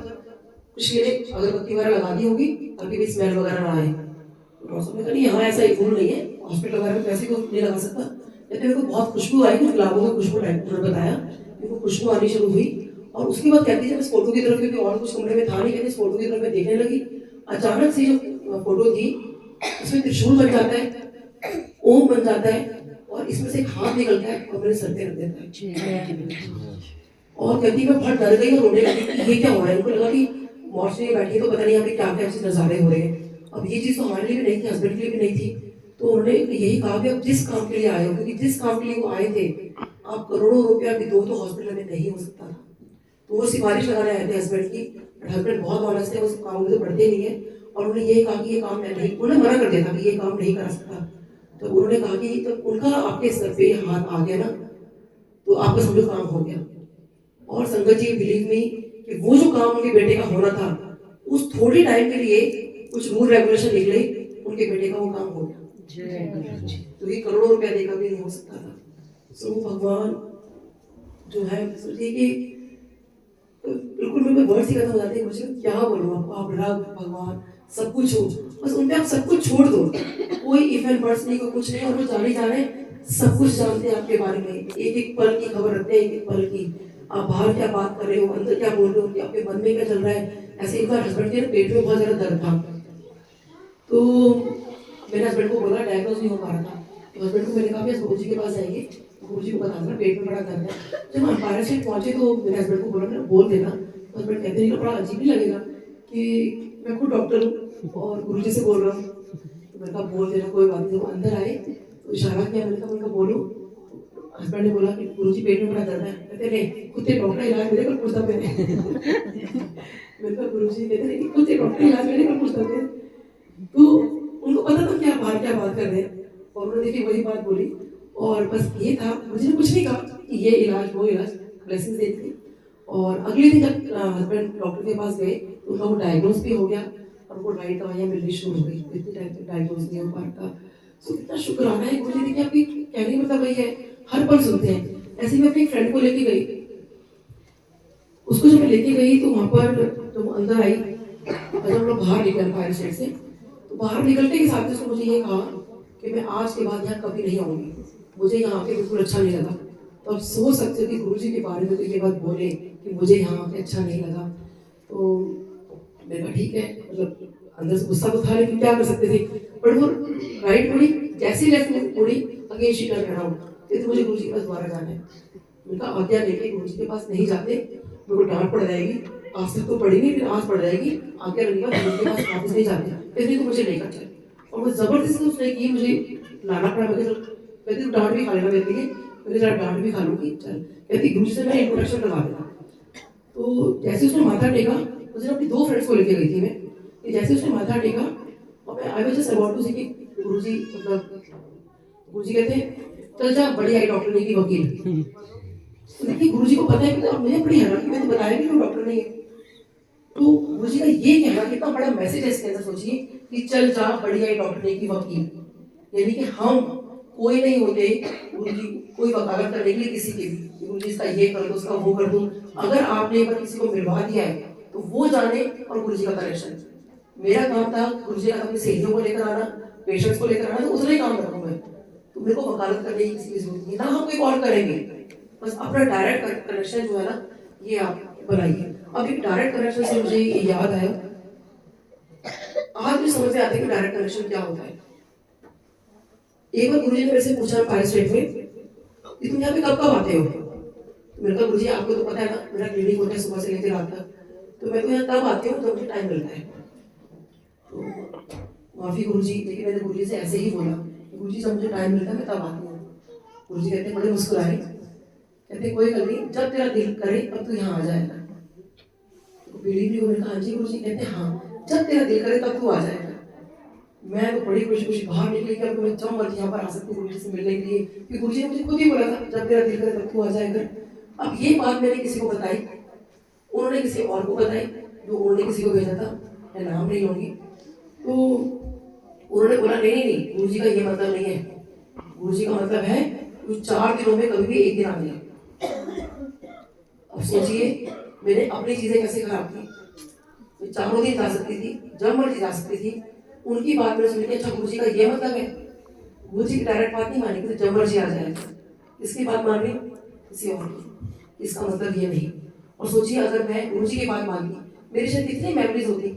कुछ मेरे अगरबत्ती वगैरह लगा दी होगी ताकि भी स्मेल वगैरह ना आए। तो डॉक्टर साहब ने कहा नहीं यहाँ ऐसा एक रूल नहीं है, हॉस्पिटल वगैरह में पैसे को नहीं लगा सकता। कहते मेरे को बहुत खुशबू आई, कुछ गुलाबों की खुशबू डॉक्टर ने बताया, मेरे को खुशबू आनी शुरू हुई। और उसके बाद कहती जब इस फोटो की तरफ, क्योंकि और कुछ कमरे में था नहीं, कहते इस फोटो की तरफ मैं देखने लगी। अचानक से जो फोटो थी उसमें त्रिशूल बन जाता है, ओम बन जाता है और इसमें से एक हाथ निकलता है और मेरे सर पे रख देता है। और कहती मैं बहुत डर गई और रोने लगी कि ये क्या हो रहा है। उनको लगा कि मॉर्चरी में बैठी है तो पता नहीं यहाँ पे क्या क्या ऐसे नजारे हो रहे हैं। अब ये चीज़ तो हमारे लिए भी नहीं थी, हस्बैंड के लिए भी नहीं थी। तो उन्होंने यही कहा कि अब जिस काम के लिए आए हो, क्योंकि जिस काम के लिए वो आए थे, आप करोड़ों रुपया भी दो तो हॉस्पिटल में नहीं हो सकता था। तो वो सिफारिश लगाने आए थे हस्बैंड की, बट हस्बैंड बहुत ऑनेस्ट है, उस काम में तो पढ़ते नहीं है। और उन्होंने यही कहा कि ये काम मैं नहीं, उन्होंने मना कर दिया था कि ये काम नहीं करा सकता। तो उन्होंने कहा कि तो उनका आपके सर पे हाथ आ गया ना तो आपका समझो काम हो गया। और संगत जी बिलीव मी कि वो जो काम उनके बेटे का होना था उस थोड़े टाइम के लिए कुछ रूल रेगुलेशन निकले, उनके बेटे का वो काम हो गया। क्योंकि करोड़ों रुपया देकर भी नहीं हो सकता था। सो भगवान जो है सोचिए कि बिल्कुल मेरे वर्ड ही खत्म हो जाते हैं, मुझे क्या बोलूँ आपको। आप रब भगवान सब कुछ हो, बस उन पे आप सब कुछ छोड़ दो, कोई इफ एंड बट्स नहीं, कोई कुछ नहीं। और वो जाने सब कुछ जानते हैं आपके बारे में, एक एक पल की खबर रखते हैं, एक एक पल की। आप बाहर क्या बात कर रहे हो, अंदर क्या बोल रहे हो, आपके मन में क्या चल रहा है। ऐसे एक बार हस्बैंड के पेट में बहुत ज्यादा दर्द था, तो मैंने हस्बैंड को बोला, डायग्नोज नहीं हो पा रहा था। तो हस्बैंड को मैंने कहा गुरु जी के पास जाएंगे, गुरु जी को बता देना पेट में बड़ा दर्द है। जब हम पैरासाइट पहुंचे तो मैंने हस्बैंड को बोला मैंने बोल देना। तो हस्बैंड कहते हैं बड़ा अजीब नहीं लगेगा कि मैं खुद डॉक्टर हूँ और गुरु जी से बोल रहा हूँ। तो मैंने कहा बोल देना कोई बात नहीं। जब अंदर आए तो इशारा किया, मैंने कहा बोलो। हस्बैंड ने बोला कि गुरु जी पेट में बड़ा दर्द है। कहते नहीं खुद के डॉक्टर इलाज मेरे को पूछता मैंने मैंने कहा गुरु जी कहते नहीं खुद के डॉक्टर इलाज मेरे को पूछता थे। तो उनको पता था क्या बात कर रहे हैं और उन्होंने देखिए वही बात बोली। और बस ये था, मुझे कुछ नहीं कहा कि ये इलाज वो इलाज, ब्लेसिंग्स दे दी। और अगले दिन जब हस्बैंड डॉक्टर के पास गए तो उनका वो डायग्नोज भी हो गया और उनको राइट दवाइयाँ मिलनी शुरू हो गई। इतने टाइम तक डायग्नोज नहीं हो पाता। सो कितना शुक्राना है गुरु जी, देखिए आपकी कहने मतलब वही है, हर पल सुनते हैं। ऐसे मैं अपनी फ्रेंड को लेके गई, उसको जब मैं लेके गई तो वहाँ पर जब अंदर आई और जब हम लोग बाहर निकल फायर स्टेट से, तो बाहर निकलते के साथ उसने मुझे ये कहा कि मैं आज के बाद यहाँ कभी नहीं आऊँगी, मुझे यहाँ आके बिल्कुल अच्छा नहीं लगा। तो आप सोच सकते हो कि गुरु जी के बारे में तो ये बात बोले कि मुझे यहाँ आके अच्छा नहीं लगा। तो मैंने कहा ठीक है, मतलब अंदर से गुस्सा तो था लेकिन क्या कर सकते थे। बट वो राइट मुड़ी, जैसी लेफ्ट मुड़ी अगेन शी टर्न अराउंड, तो मुझे गुरु जी के पास दोबारा जाना है। उनका आज्ञा लेके गुरु जी के पास नहीं जाते, मेरे को डांट पड़ जाएगी, आज तक तो पड़ी नहीं फिर आज पड़ जाएगी, आज्ञा लगेगा गुरु जी के पास वापस नहीं जाते, इसलिए तो मुझे लेकर चल। और वो जबरदस्ती उसने की, मुझे लाना पड़ा। मैं कहती डांट भी खा लेना मेरे लिए, मैंने जरा डांट भी खा लूंगी चल। कहती गुरु जी से मैं इंट्रोडक्शन करवा देता। तो जैसे उसने माथा टेका, मुझे अपनी दो फ्रेंड्स को लेके गई थी मैं, कि जैसे उसने माथा टेका और मैं I was just about to say कि गुरुजी मतलब गुरुजी कहते चल जा बड़ी आई डॉक्टर नहीं की वकील, तो देखिए गुरु जी को पता है कि अब मुझे बड़ी हैरानी, मैंने बताया कि वो डॉक्टर नहीं है। तो गुरु जी का ये कहना कितना बड़ा मैसेज है इसके अंदर, सोचिए कि चल जा बढ़िया ही डॉक्टर ने की वकील, यानी कि हम कोई नहीं होते गुरु जी कोई वकालत करने के लिए किसी की भी, गुरु जी इसका ये कर दो उसका वो कर दो। अगर आपने एक बार किसी को मिलवा दिया है तो वो जाने और गुरु जी का कनेक्शन। मेरा काम था गुरु जी का अपनी सहेलियों को लेकर आना, पेशेंट्स को लेकर आना, तो उतना ही काम रखूँ मैं। तो मेरे को वकालत करने की किसी की जरूरत नहीं, ना हम कोई कॉल करेंगे, बस अपना डायरेक्ट कनेक्शन जो है ना ये आप बनाइए। अब एक डायरेक्ट कनेक्शन से मुझे ये याद आया, आज भी समझ में आता है कि डायरेक्ट कनेक्शन क्या होता है। एक बार गुरुजी ने मेरे से पूछा फायर स्टेट में कि तुम यहाँ पे कब कब आते हो। तो मैंने कहा गुरुजी आपको तो पता है ना मेरा क्लिनिक होता है सुबह से लेकर रात तक, तो मैं तो यहाँ तब आती हूँ जब मुझे टाइम मिलता है। तो माफी गुरुजी, लेकिन मैंने गुरुजी से ऐसे ही बोला गुरुजी जब मुझे टाइम मिलता है मैं तब आती हूँ। गुरुजी कहते बड़े मुस्कुराए, कहते कोई गल नहीं, जब तेरा दिल करे तब तू यहाँ आ जाएगा। तो पीढ़ी भी मैंने कहा हाँ जी गुरुजी, कहते हाँ जब तेरा दिल करे तब तू आ जाएगा। मैं तो बड़ी खुशी खुशी बाहर निकली कि अब मैं जब मर्जी यहाँ पर आ सकती हूँ गुरुजी से मिलने के लिए, क्योंकि गुरुजी ने मुझे खुद ही बोला था जब तेरा दिल करे तब तू आ जाएगा। अब ये बात मैंने किसी को बताई, उन्होंने किसी और को बताई, जो उन्होंने किसी को भेजा था, मैं नाम नहीं लूंगी। तो उन्होंने बोला नहीं नहीं नहीं, गुरुजी का ये मतलब नहीं है, गुरुजी का मतलब है कि 4 दिनों में कभी भी एक दिन आ जाए। अब सोचिए मैंने अपनी चीजें कैसे खराब की, मैं 4 दिन जा सकती थी, जब मर्जी जा सकती थी। उनकी बात मैंने सुनी, अच्छा गुरुजी का ये मतलब है, गुरुजी की डायरेक्ट बात नहीं मानी कि जब मर्जी आ जाएगा। इसकी बात मान रही किसी और की, इसका मतलब ये नहीं। और सोचिए अगर मैं गुरुजी की बात मान ली, मेरे शायद कितनी मेमोरीज होती।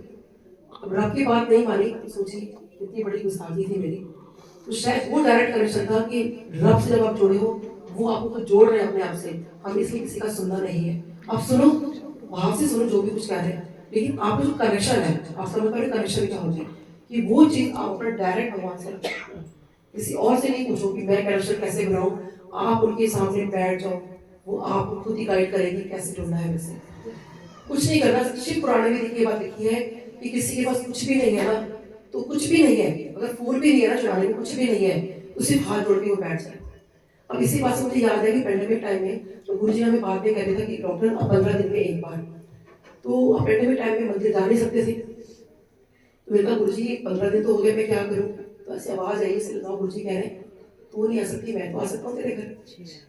अब रब की बात नहीं मानी तो सोचिए कितनी बड़ी गुस्ताखी थी मेरी। तो शायद वो डायरेक्ट कनेक्शन था कि रब से जब आप जुड़े हो वो आपको कुछ जोड़ रहे हैं अपने आप से, हम इसलिए किसी का सुनना नहीं है। आप सुनो, वहां से सुनो जो भी कुछ कह रहे हैं, लेकिन आपका जो कनेक्शन है, आप समझ पा रहे कनेक्शन क्या होता है, कि वो चीज आप अपना डायरेक्ट भगवान से रखो, किसी और से नहीं पूछो कि मैं कनेक्शन कैसे बनाऊं। आप उनके सामने बैठ जाओ, वो आपको खुद ही गाइड करेगी कैसे जुड़ना है। वैसे कुछ नहीं करना। शिव पुराण में देखिए बात लिखी है कि किसी के पास कुछ भी नहीं है ना, तो कुछ भी नहीं है, अगर फूल भी नहीं है ना चढ़ाने में, कुछ भी नहीं है, तो सिर्फ हाथ जोड़ के वो बैठ जाए। अब इसी बात से मुझे याद है कि पेंडेमिक टाइम में तो गुरुजी हमें बाद में कहते थे कि डॉक्टर अब 15 दिन में एक बार, तो अब पेंडेमिक टाइम में मंदिर जा नहीं सकते थे। तो मैंने कहा गुरुजी 15 दिन तो हो गए, मैं क्या करूँ। तो ऐसे आवाज आई, इसलिए बताओ गुरुजी कह रहे तू नहीं आ सकती, मैं तो आ सकता हूँ तेरे घर।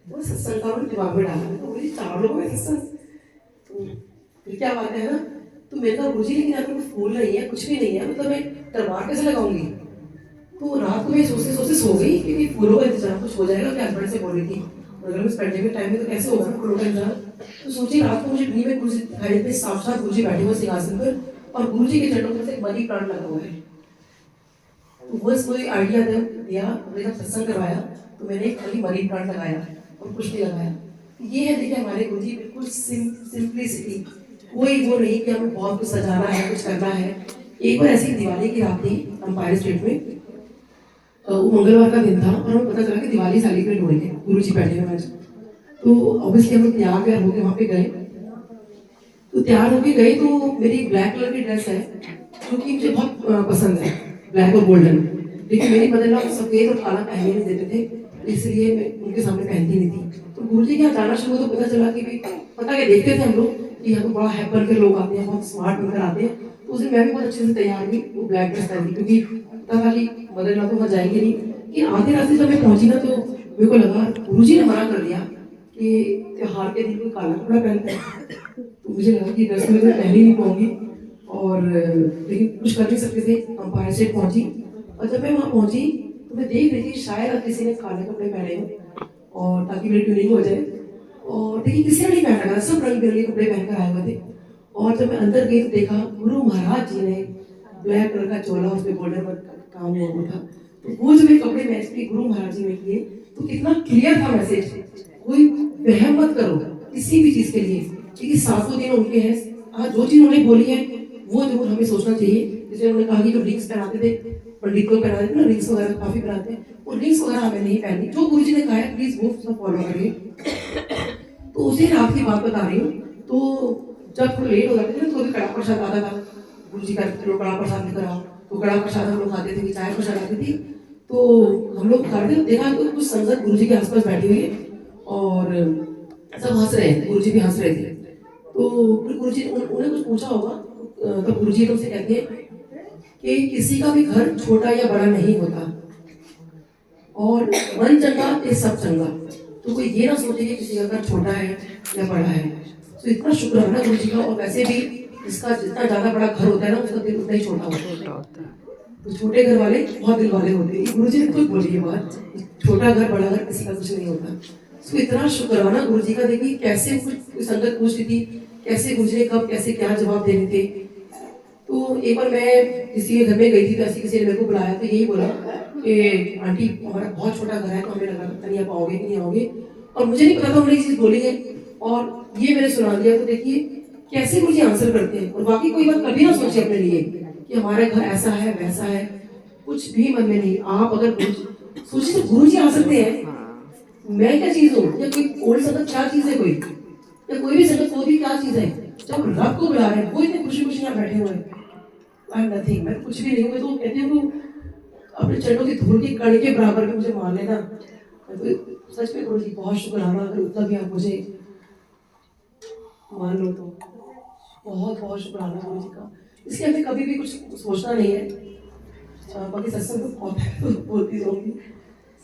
वो सत्संग का उन्होंने दिमाग में डाला, तो गुरुजी 4 लोगों में सत्संग, तो फिर क्या बात है ना। तो मैंने कहा गुरुजी लेकिन यहाँ पे कुछ फूल नहीं है, कुछ भी नहीं है, मतलब मैं तलवार कैसे लगाऊंगी। तो रात को मैं सोचते सोचते सो गई, क्योंकि फूलों का इंतजाम कुछ हो जाएगा, क्या हस्बैंड से बोल रही थी, अगर मैं पेंडेमिक टाइम में तो कैसे होगा ना फूलों का इंतजाम। तो सोची रात को मुझे ड्रीम में गुरुजी दिखाई देते, साक्षात गुरुजी बैठे हुए सिंहासन पर, और गुरुजी के चरणों में से मनी प्लांट लगा हुआ है। तो बस कोई आइडिया दिया, हमने जब सत्संग करवाया तो मैंने खाली मनी प्लांट लगाया और कुछ नहीं लगाया। ये है देखिए हमारे गुरुजी, बिल्कुल सिंपलिसिटी, कोई वो नहीं कि हमें बहुत कुछ सजाना है, कुछ करना है। एक बार ऐसी दिवाली की रात थी अंपायर स्टेट में, वो मंगलवार का दिन था और हमें पता चला कि दिवाली सेलिब्रेट हो रही है, गुरुजी बैठे हुए हैं। तो ऑब्वियसली हम तैयार व्यार होकर वहाँ पे गए। तो तैयार होके गए तो मेरी ब्लैक कलर की ड्रेस है जो कि मुझे बहुत पसंद है, ब्लैक और गोल्डन, लेकिन मेरी मदर सफेद और काला पहनने नहीं देते थे, इसलिए मैं उनके सामने पहनती नहीं थी। तो गुरुजी के यहाँ जाना शुरू तो पता चला कि भाई पता क्या देखते थे हम लोग कि यहाँ तो बड़ा हैप बनकर लोग आते हैं, बहुत स्मार्ट बनकर आते हैं। तो उस दिन मैं भी बहुत अच्छे से तैयार हुई, वो ब्लैक ड्रेस पहनी, क्योंकि पता था कि मदर इन लॉ तो वहाँ जाएंगे नहीं। लेकिन आधे रास्ते जब मैं पहुंची ना तो मेरे को लगा गुरुजी ने मना कर दिया कि त्योहार के दिन कोई काला कपड़ा पहनता है। तो मुझे लगा कि ड्रेस में तो पहन ही नहीं पाऊंगी, और लेकिन कुछ कर नहीं सकते थे। अंपायर स्टेट पहुंची, और जब मैं वहाँ पहुंची तो मैं देख रही थी शायद अब किसी ने काले कपड़े पहने हो, और ताकि मेरी ट्यूनिंग हो जाए। और देखिए किसी ने नहीं पहन रखा, सब रंग बिरंगे कपड़े पहनकर आए हुए थे। और जब मैं अंदर गई तो देखा गुरु महाराज जी ने ब्लैक कलर का चोला, उसमें गोल्डन वर्क का काम हुआ था। तो वो जो मेरे कपड़े मैच किए गुरु महाराज जी ने किए, तो कितना क्लियर था मैसेज, कोई वहम मत करो किसी भी चीज के लिए, क्योंकि 700 दिन उनके हैं। आज जो चीज उन्होंने बोली है वो जरूर हमें सोचना चाहिए। जैसे उन्होंने कहा कि जो रिंग्स पहनाते थे, पंडित को पहनाते थे ना रिंग्स वगैरह, काफी पहनाते हैं, वो रिंग्स वगैरह हमें नहीं पहननी। जो गुरु जी ने कहा है प्लीज वो सब फॉलो करिए। तो उसी रात की बात बता रही हूँ। तो जब थोड़ा लेट हो जाते थे तो भी कड़ा प्रसाद आता था, गुरु जी का चलो कड़ा प्रसाद लेकर आओ, तो कड़ा प्रसाद हम लोग खाते थे, चाय प्रसाद आती थी। तो हम लोग खाते थे, देखा तो कुछ संगत गुरु जी के आसपास बैठी हुई है, और सब हंस रहे हैं, गुरुजी भी हंस रहे थे। तो गुरुजी उन्होंने कुछ पूछा होगा, तो गुरुजी तो उनसे कहते हैं कि किसी का भी घर छोटा या बड़ा नहीं होता, और मन चंगा ये सब चंगा। तो कोई ये ना सोचे कि किसी का घर छोटा है या बड़ा है। तो इतना शुक्राना गुरु जी का। और वैसे भी जिसका जितना ज्यादा बड़ा घर होता है ना, उसका दिल उतना ही छोटा होता है। तो छोटे घर वाले बहुत दिल वाले होते हैं। गुरु जी ने खुद बोली ये बात, छोटा घर बड़ा घर किसी का कुछ नहीं होता। तो इतना शुक्राना गुरु जी का। देखिए कैसे कोई संगत पूछती थी, कैसे गुरु जी ने कब कैसे क्या जवाब देने थे। तो एक बार मैं किसी के घर में गई थी, तो ऐसी किसी ने मेरे को बुलाया, तो यही बोला कि आंटी हमारा बहुत छोटा घर है, तो हमें लगा पता नहीं आप आओगे कि नहीं आओगे। और मुझे नहीं पता था उन्होंने ये चीज़ बोली है, और ये मैंने सुना दिया। तो देखिए कैसे मुझे आंसर करते हैं। और बाकी कोई बात कभी ना सोचे अपने लिए कि हमारा घर ऐसा है वैसा है, कुछ भी मन में नहीं। आप अगर सोचिए तो गुरु जी आ सकते हैं, मैं क्या चीज़ हूँ, या कोई ओल्ड संगत क्या चीज़ है, कोई या कोई भी संगत कोई भी क्या चीज़ है। जब रब को बुला रहे हैं, वो इतने खुशी खुशी यहाँ बैठे हुए हैं। आई एम नथिंग, मैं कुछ भी नहीं हूँ। मैं तो कहती हूँ अपने चरणों की धूल की कण के बराबर में मुझे मान लेना। तो सच में गुरु जी बहुत शुक्राना, अगर उतना भी आप मुझे मान लो तो बहुत बहुत शुक्राना गुरु जी का। इसलिए हमें कभी भी कुछ सोचना नहीं है। बाकी सत्संग तो बहुत है, बोलती रहूँगी।